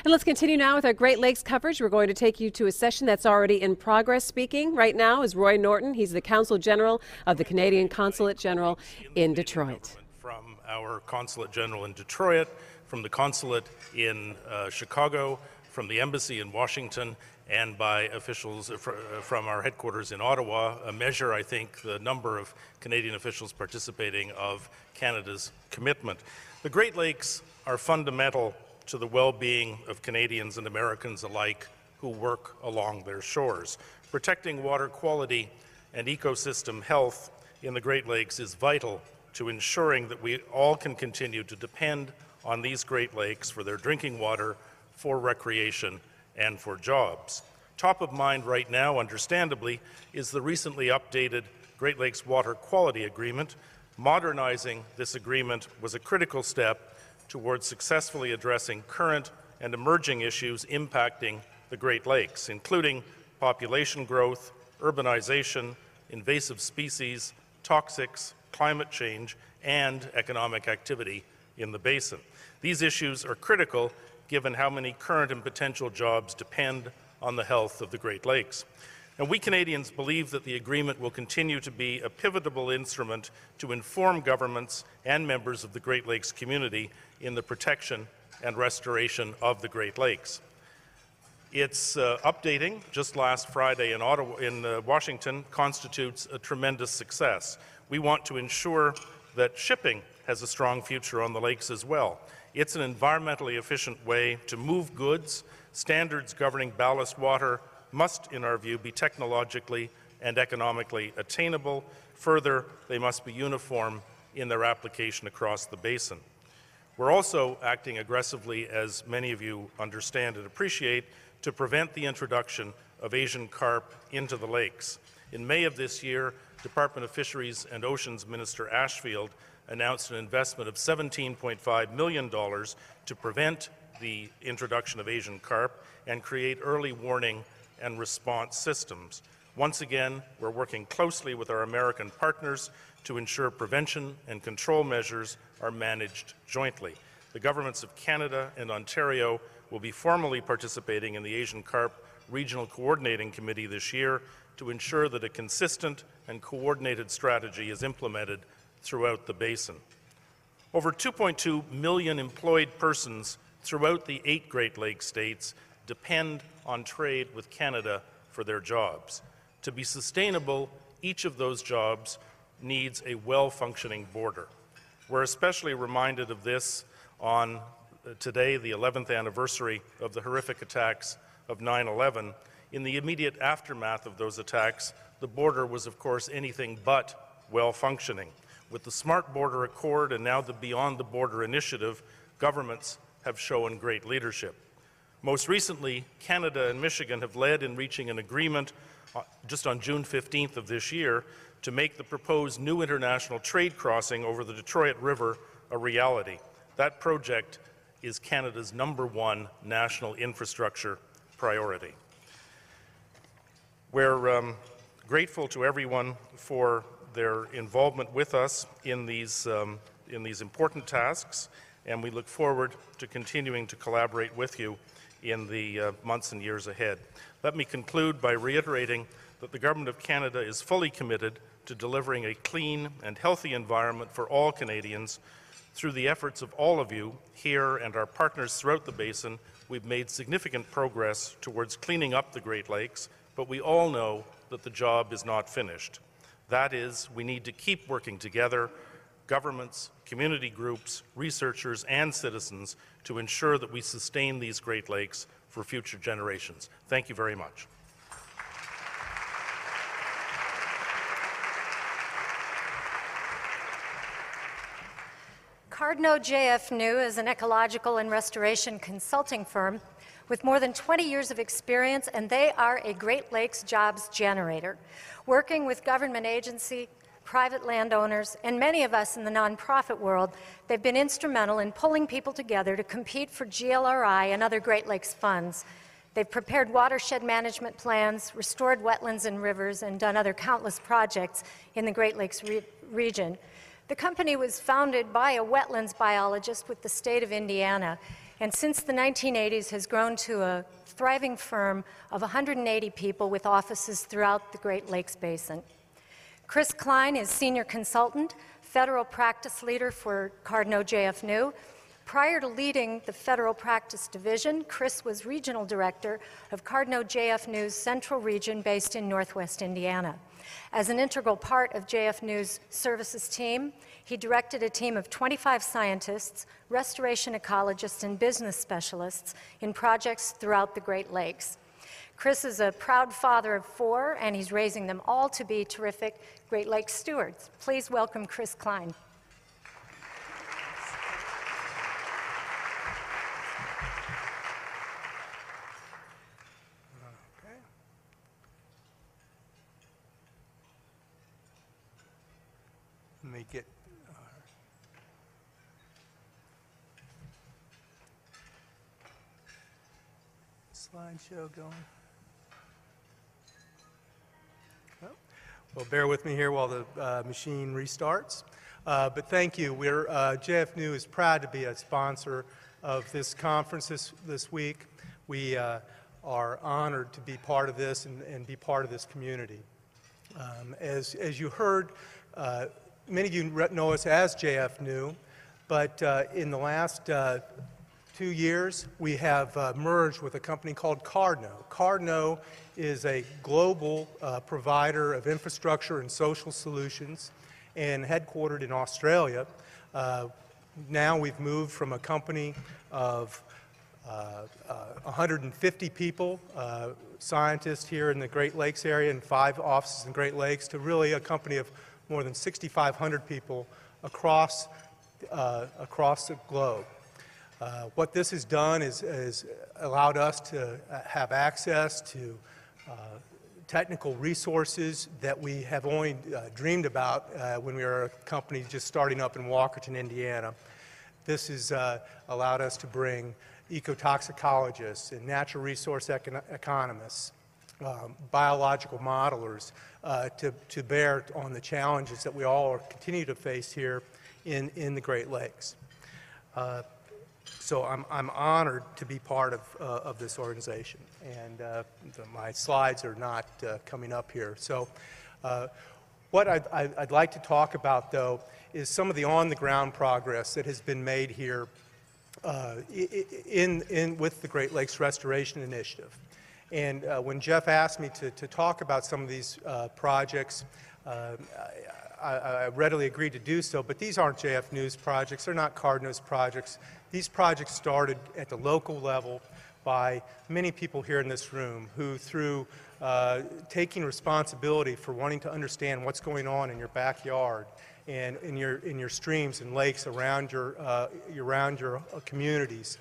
And let's continue now with our Great Lakes coverage. We're going to take you to a session that's already in progress. Speaking right now is Roy Norton. He's the Consul General of the Canadian Consulate General in Detroit. From our Consulate General in Detroit, from the Consulate in Chicago, from the Embassy in Washington, and by officials from our headquarters in Ottawa, a measure, I think, the number of Canadian officials participating of Canada's commitment. The Great Lakes are fundamental to the well-being of Canadians and Americans alike who work along their shores. Protecting water quality and ecosystem health in the Great Lakes is vital to ensuring that we all can continue to depend on these Great Lakes for their drinking water, for recreation, and for jobs. Top of mind right now, understandably, is the recently updated Great Lakes Water Quality Agreement. Modernizing this agreement was a critical step towards successfully addressing current and emerging issues impacting the Great Lakes, including population growth, urbanization, invasive species, toxics, climate change, and economic activity in the basin. These issues are critical given how many current and potential jobs depend on the health of the Great Lakes. And we Canadians believe that the agreement will continue to be a pivotal instrument to inform governments and members of the Great Lakes community in the protection and restoration of the Great Lakes. Its updating just last Friday in Washington constitutes a tremendous success. We want to ensure that shipping has a strong future on the lakes as well. It's an environmentally efficient way to move goods. Standards governing ballast water must, in our view, be technologically and economically attainable. Further, they must be uniform in their application across the basin. We're also acting aggressively, as many of you understand and appreciate, to prevent the introduction of Asian carp into the lakes. In May of this year, Department of Fisheries and Oceans Minister Ashfield announced an investment of $17.5 million to prevent the introduction of Asian carp and create early warning and response systems. Once again, we're working closely with our American partners to ensure prevention and control measures are managed jointly. The governments of Canada and Ontario will be formally participating in the Asian Carp Regional Coordinating Committee this year to ensure that a consistent and coordinated strategy is implemented throughout the basin. Over 2.2 million employed persons throughout the 8 Great Lakes states depend on trade with Canada for their jobs. To be sustainable, each of those jobs needs a well-functioning border. We're especially reminded of this on today, the 11th anniversary of the horrific attacks of 9/11. In the immediate aftermath of those attacks, the border was, of course, anything but well-functioning. With the Smart Border Accord and now the Beyond the Border Initiative, governments have shown great leadership. Most recently, Canada and Michigan have led in reaching an agreement just on June 15th of this year to make the proposed new international trade crossing over the Detroit River a reality. That project is Canada's #1 national infrastructure priority. We're grateful to everyone for their involvement with us in these important tasks, and we look forward to continuing to collaborate with you in the months and years ahead. Let me conclude by reiterating that the Government of Canada is fully committed to delivering a clean and healthy environment for all Canadians. Through the efforts of all of you here and our partners throughout the basin, we've made significant progress towards cleaning up the Great Lakes, but we all know that the job is not finished. That is, we need to keep working together, governments, community groups, researchers, and citizens to ensure that we sustain these Great Lakes for future generations. Thank you very much. Cardno JF New is an ecological and restoration consulting firm with more than 20 years of experience, and they are a Great Lakes jobs generator, working with government agency, private landowners, and many of us in the nonprofit world. They've been instrumental in pulling people together to compete for GLRI and other Great Lakes funds. They've prepared watershed management plans, restored wetlands and rivers, and done other countless projects in the Great Lakes region. The company was founded by a wetlands biologist with the state of Indiana, and since the 1980s has grown to a thriving firm of 180 people with offices throughout the Great Lakes Basin. Chris Kline is Senior Consultant, Federal Practice Leader for Cardno JF New. Prior to leading the Federal Practice Division, Chris was Regional Director of Cardno JF New's Central Region based in Northwest Indiana. As an integral part of JF New's services team, he directed a team of 25 scientists, restoration ecologists, and business specialists in projects throughout the Great Lakes. Chris is a proud father of 4, and he's raising them all to be terrific Great Lakes stewards. Please welcome Chris Kline. Let me get slideshow going. Well, bear with me here while the machine restarts. But thank you. JF New is proud to be a sponsor of this conference this week. We are honored to be part of this and be part of this community. As you heard, many of you know us as JF New, but in the last 2 years, we have merged with a company called Cardno. Cardno is a global provider of infrastructure and social solutions and headquartered in Australia. Now we've moved from a company of 150 people, scientists here in the Great Lakes area and 5 offices in Great Lakes, to really a company of more than 6,500 people across the globe. What this has done is allowed us to have access to technical resources that we have only dreamed about when we were a company just starting up in Walkerton, Indiana. This has allowed us to bring ecotoxicologists and natural resource economists, biological modelers to bear on the challenges that we all continue to face here in the Great Lakes. So I'm honored to be part of this organization, and my slides are not coming up here. So what I'd like to talk about, though, is some of the on-the-ground progress that has been made here with the Great Lakes Restoration Initiative. And when Jeff asked me to talk about some of these projects, I readily agreed to do so, but these aren't JF News projects. They're not Cardno's projects. These projects started at the local level by many people here in this room who, through taking responsibility for wanting to understand what's going on in your backyard and in your streams and lakes around your communities,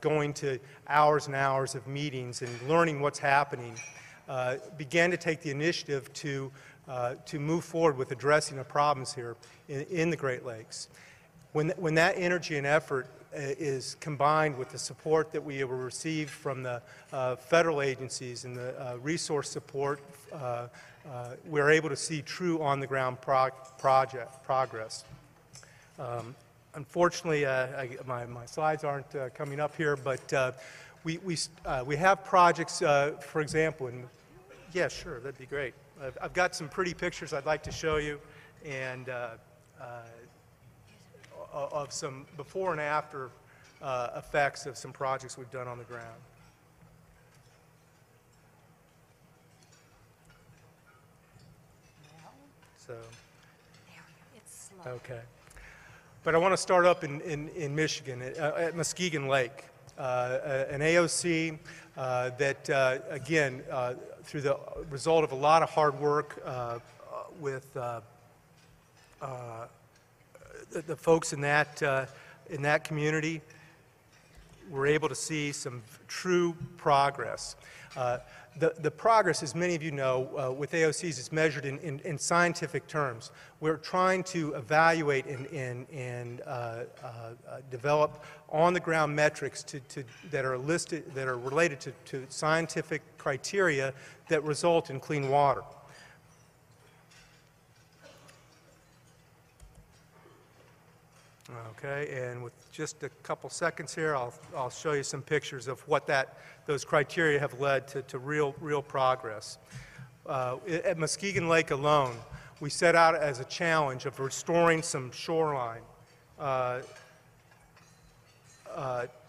going to hours and hours of meetings and learning what's happening, began to take the initiative to move forward with addressing the problems here in the Great Lakes. When that energy and effort is combined with the support that we have received from the federal agencies and the resource support, we're able to see true on-the-ground progress. Unfortunately, my slides aren't coming up here, but we have projects, for example, yeah, sure, that'd be great. I've got some pretty pictures I'd like to show you, and of some before and after effects of some projects we've done on the ground. So, okay. But I want to start up in Michigan, at Muskegon Lake, an AOC that, again, through the result of a lot of hard work with the folks in that community, we're able to see some true progress. The progress, as many of you know, with AOCs is measured in scientific terms. We're trying to evaluate and develop on-the-ground metrics that are related to scientific criteria that result in clean water. Okay, and with just a couple seconds here, I'll show you some pictures of what those criteria have led to real progress. At Muskegon Lake alone, we set out as a challenge of restoring some shoreline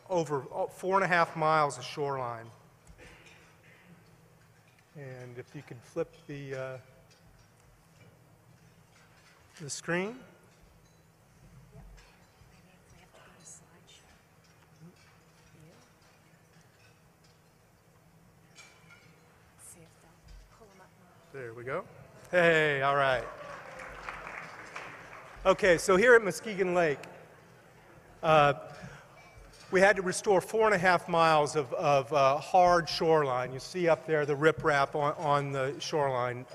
over 4.5 miles of shoreline. And if you could flip the screen. There we go. Hey, all right. Okay, so here at Muskegon Lake, we had to restore 4.5 miles of hard shoreline. You see up there the riprap on the shoreline.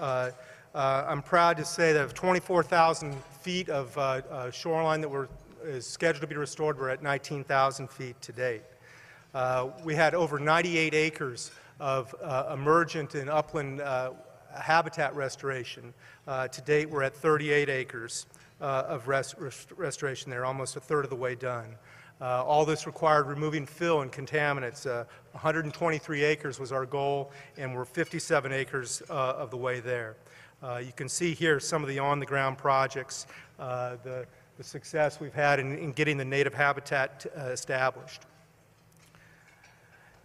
I'm proud to say that of 24,000 feet of shoreline that is scheduled to be restored, we're at 19,000 feet to date. We had over 98 acres of emergent and upland habitat restoration. To date, we're at 38 acres of restoration there, almost a third of the way done. All this required removing fill and contaminants. 123 acres was our goal, and we're 57 acres of the way there. You can see here some of the on-the-ground projects, the success we've had in getting the native habitat established.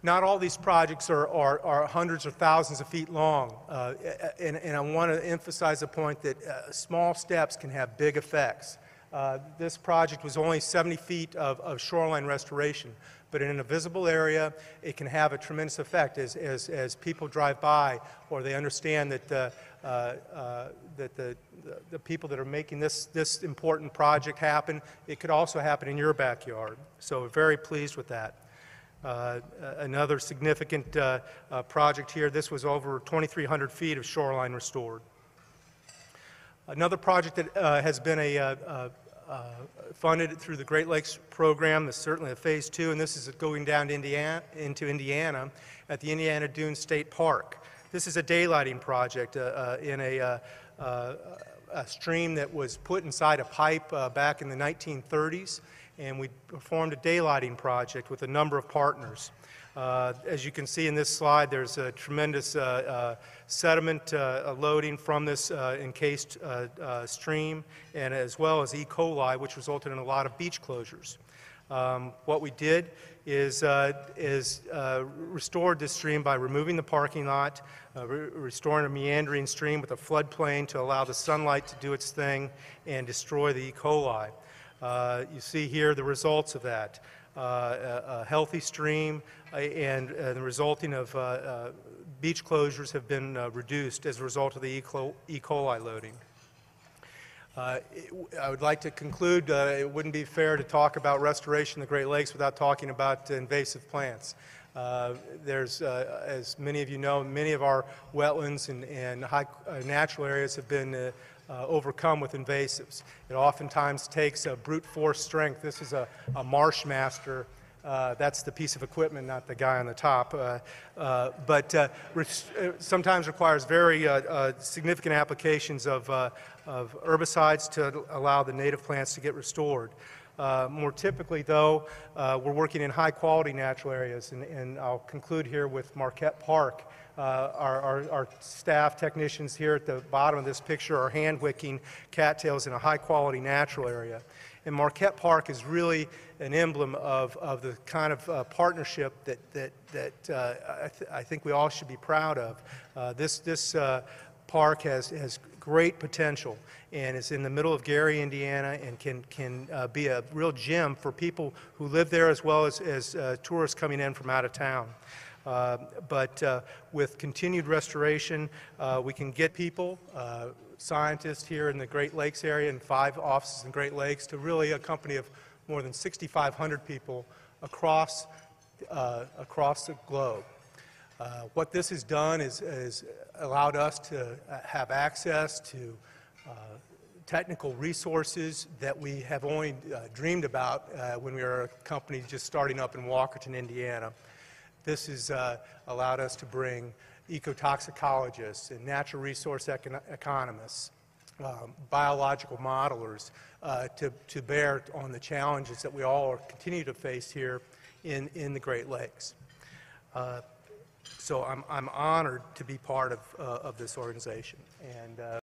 Not all these projects are hundreds or thousands of feet long, and I want to emphasize the point that small steps can have big effects. This project was only 70 feet of shoreline restoration, but in a visible area, it can have a tremendous effect as people drive by or they understand that the people that are making this important project happen, it could also happen in your backyard. So we're very pleased with that. Another significant project here, this was over 2,300 feet of shoreline restored. Another project that has been funded through the Great Lakes program is certainly a phase 2, and this is going down to Indiana at the Indiana Dunes State Park. This is a daylighting project in a stream that was put inside a pipe back in the 1930s. And we performed a daylighting project with a number of partners. As you can see in this slide, there's a tremendous sediment loading from this encased stream, and as well as E. coli, which resulted in a lot of beach closures. What we did is restored this stream by removing the parking lot, restoring a meandering stream with a floodplain to allow the sunlight to do its thing and destroy the E. coli. You see here the results of that. A healthy stream and the resulting of beach closures have been reduced as a result of the E. coli loading. I would like to conclude, it wouldn't be fair to talk about restoration of the Great Lakes without talking about invasive plants. As many of you know, many of our wetlands and high natural areas have been overcome with invasives. It oftentimes takes a brute force strength. This is a marsh master. That's the piece of equipment, not the guy on the top. Sometimes requires very significant applications of herbicides to allow the native plants to get restored. More typically, though, we're working in high-quality natural areas, and I'll conclude here with Marquette Park. Our staff technicians here at the bottom of this picture are hand-wicking cattails in a high-quality natural area. And Marquette Park is really an emblem of the kind of partnership that I think we all should be proud of. This park has great potential and is in the middle of Gary, Indiana, and can be a real gem for people who live there as well as tourists coming in from out of town. With continued restoration, we can get people, scientists here in the Great Lakes area and 5 offices in Great Lakes to really a company of more than 6,500 people across the globe. What this has done is allowed us to have access to technical resources that we have only dreamed about when we were a company just starting up in Walkerton, Indiana. This has allowed us to bring ecotoxicologists and natural resource economists, biological modelers to bear on the challenges that we all continue to face here in the Great Lakes. So I'm honored to be part of this organization. And